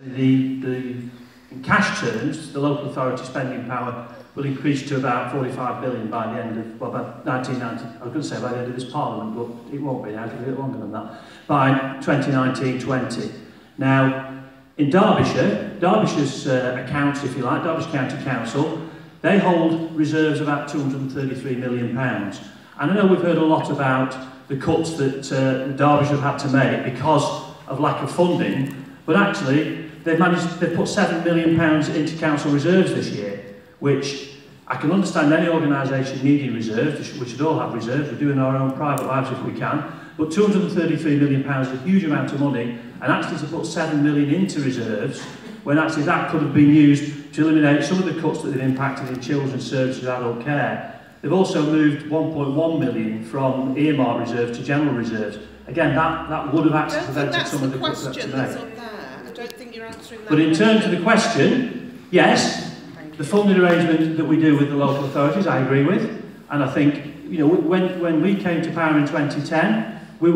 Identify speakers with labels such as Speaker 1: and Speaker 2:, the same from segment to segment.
Speaker 1: In cash terms, the local authority spending power will increase to about 45 billion by the end of, well, by 1990, I was going to say by the end of this Parliament, but it won't be now, it'll be a bit longer than that, by 2019-20. Now, in Derbyshire's accounts, if you like, Derbyshire County Council, they hold reserves of about £233 million. And I know we've heard a lot about the cuts that Derbyshire have had to make because of lack of funding, but actually they've put £7 million into council reserves this year, which I can understand any organisation needing reserves. We should all have reserves. We're doing our own private lives if we can. But £233 million is a huge amount of money, and actually to put £7 million into reserves, when actually that could have been used to eliminate some of the cuts that have impacted in children's services and adult care. They've also moved 1.1 million from earmark reserves to general reserves. Again, that would have actually prevented some of the cuts that to make.
Speaker 2: I don't think you're answering that.
Speaker 1: But in terms of the question, yes, the funding arrangement that we do with the local authorities, I agree with. And I think, you know, when we came to power in 2010, the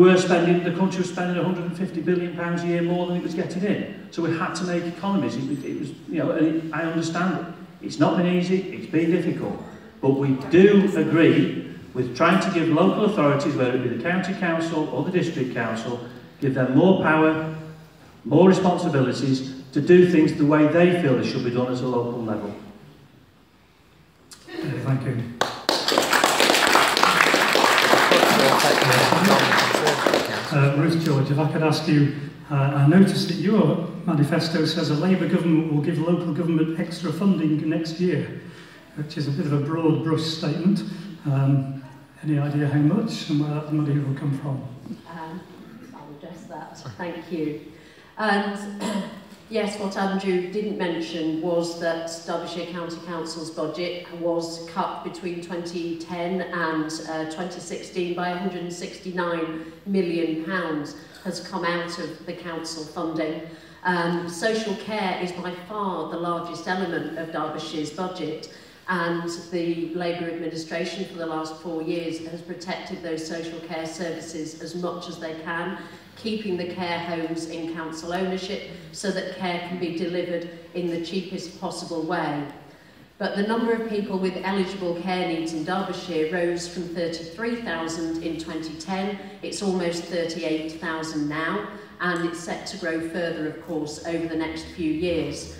Speaker 1: country was spending £150 billion a year more than it was getting in. So we had to make economies. It was, you know, I understand it. It's not been easy, it's been difficult. But we do agree with trying to give local authorities, whether it be the county council or the district council, give them more power, more responsibilities to do things the way they feel they should be done at a local level.
Speaker 3: Thank you. Ruth George, if I could ask you, I noticed that your manifesto says a Labour government will give local government extra funding next year, which is a bit of a broad brush statement. Any idea how much and where that money will come from?
Speaker 4: I'll address that. Thank you. And yes, what Andrew didn't mention was that Derbyshire County Council's budget was cut between 2010 and 2016 by £169 million has come out of the council funding. Social care is by far the largest element of Derbyshire's budget, and the Labour administration for the last 4 years has protected those social care services as much as they can, keeping the care homes in council ownership so that care can be delivered in the cheapest possible way. But the number of people with eligible care needs in Derbyshire rose from 33,000 in 2010, it's almost 38,000 now, and it's set to grow further, of course, over the next few years.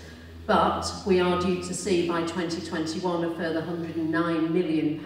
Speaker 4: But we are due to see by 2021 a further £109 million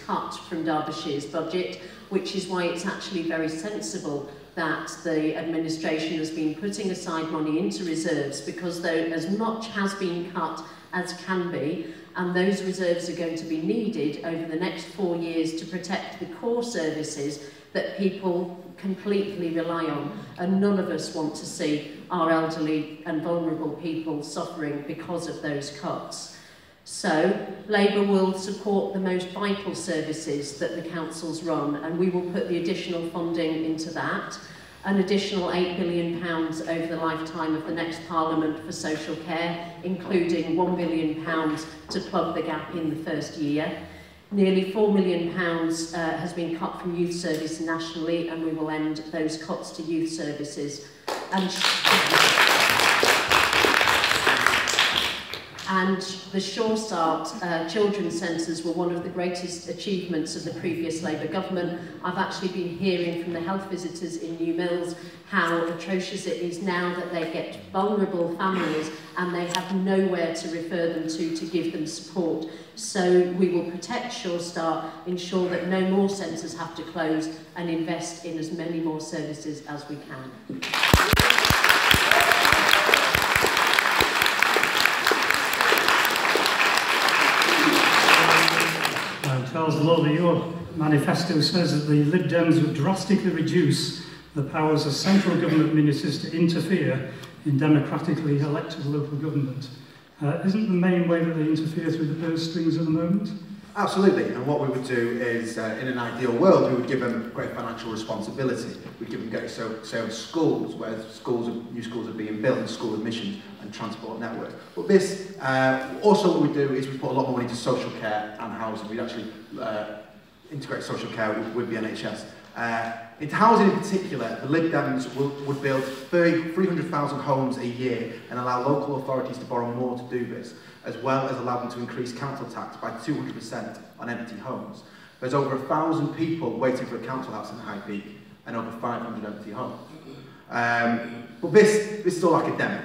Speaker 4: cut from Derbyshire's budget, which is why it's actually very sensible that the administration has been putting aside money into reserves, because though as much has been cut as can be, and those reserves are going to be needed over the next 4 years to protect the core services that people completely rely on, and none of us want to see our elderly and vulnerable people suffering because of those cuts. So, Labour will support the most vital services that the councils run, and we will put the additional funding into that. An additional £8 billion over the lifetime of the next Parliament for social care, including £1 billion to plug the gap in the first year. Nearly £4 million has been cut from youth service nationally, and we will end those cuts to youth services. And the Sure Start children's centres were one of the greatest achievements of the previous Labour government. I've actually been hearing from the health visitors in New Mills how atrocious it is now that they get vulnerable families and they have nowhere to refer them to give them support. So we will protect Sure Start, ensure that no more centres have to close, and invest in as many more services as we can.
Speaker 3: Charles Lawley, your manifesto says that the Lib Dems would drastically reduce the powers of central government ministers to interfere in democratically elected local government. Isn't the main way that they interfere through the purse strings at the moment?
Speaker 5: Absolutely, and what we would do is, in an ideal world, we would give them great financial responsibility. We'd give them great say on schools, where new schools are being built, and school admissions and transport network. But this, also what we do is we put a lot more money into social care and housing. We'd actually integrate social care with the NHS. Into housing in particular, the Lib Dems would build 300,000 homes a year and allow local authorities to borrow more to do this, as well as allow them to increase council tax by 200% on empty homes. There's over 1,000 people waiting for a council house in High Peak and over 500 empty homes. But this is all academic,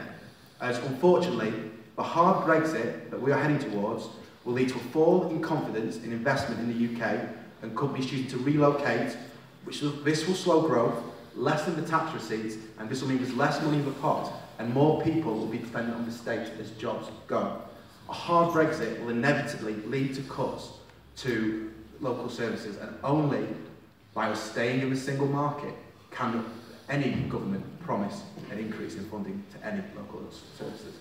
Speaker 5: as unfortunately, the hard Brexit that we are heading towards will lead to a fall in confidence in investment in the UK and companies choosing to relocate, this will slow growth, lessen the tax receipts, and this will mean there's less money in the pot and more people will be dependent on the state as jobs go. A hard Brexit will inevitably lead to cuts to local services, and only by us staying in the single market can any government promise an increase in funding to any local services.